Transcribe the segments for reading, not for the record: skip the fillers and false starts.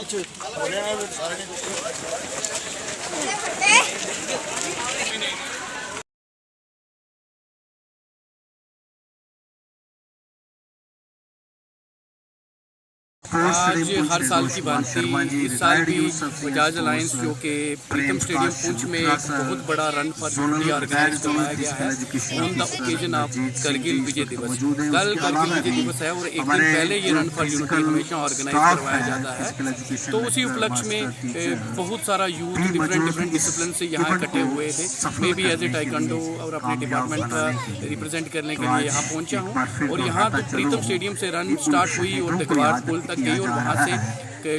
आज हर साल की भांति इस साल भी बजाज अलायंस जो कि प्रीतम स्टेडियम पुंछ में एक बहुत बड़ा रन फॉर यूनिटी ऑर्गेनाइज करवाया गया है on the occasion of Kargil Vijay Diwas. कल करगिल विजय दिवस है और एक दिन पहले ये रन फॉर यूनिटी हमेशा ऑर्गेनाइज करवाया जाता है। तो उसी उपलक्ष्य में बहुत सारा यूथ डिफरेंट डिसिप्लिन से यहाँ इकट्ठे हुए थे। मैं भी एज ए टाइकंडो और अपने डिपार्टमेंट का रिप्रेजेंट करने के लिए यहाँ पहुँचा हूँ और यहाँ तो प्रीतम स्टेडियम से रन स्टार्ट हुई और दगवार पुल तक गई और वहाँ से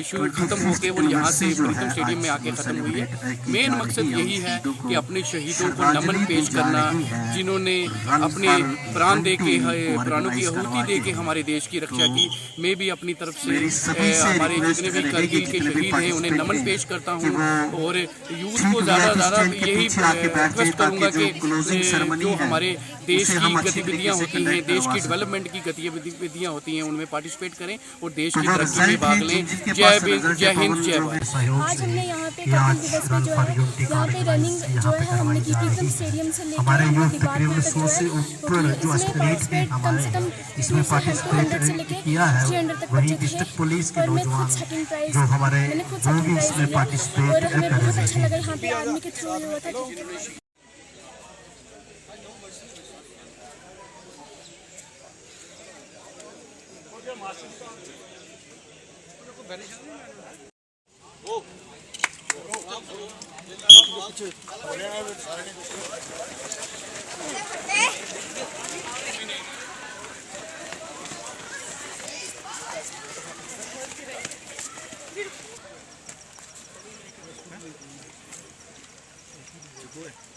शुरू खत्म होके और यहाँ से प्रीतम स्टेडियम में आके ख़त्म हुई है। मेन मकसद यही है कि अपने शहीदों को नमन पेश करना, जिन्होंने अपने प्राण दे के प्राणों की आहुति दे के हमारे देश की रक्षा की। मैं भी अपनी तरफ से हमारे जितने भी करगिल के शहीद हैं उन्हें नमन पेश करता हूँ और यूथ को ज़्यादा यही रिक्वेस्ट करूँगा कि जो हमारे देश की गतिविधियाँ होती हैं, देश की डेवलपमेंट की गतिविधियाँ होती हैं, उनमें पार्टिसिपेट करें और देश की तरक्की में भाग लें। जय हिंद, जय भारत। आज हमने यहाँ पे करगिल दिवस पे जो है यहाँ पे रनिंग जो है हमने की प्रीतम स्टेडियम से लेकर दीवार पुल तक जो है इसमें पार्टिसिपेट कम से कम 200 से लेके 300 तक बच्चे थे और मैं खुद सेकंड प्राइज मैंने खुद सेकंड प्राइज लिया और हमें बहुत अच्छा लगा यहाँ पे आर्मी के थ्रू हुआ था। Good.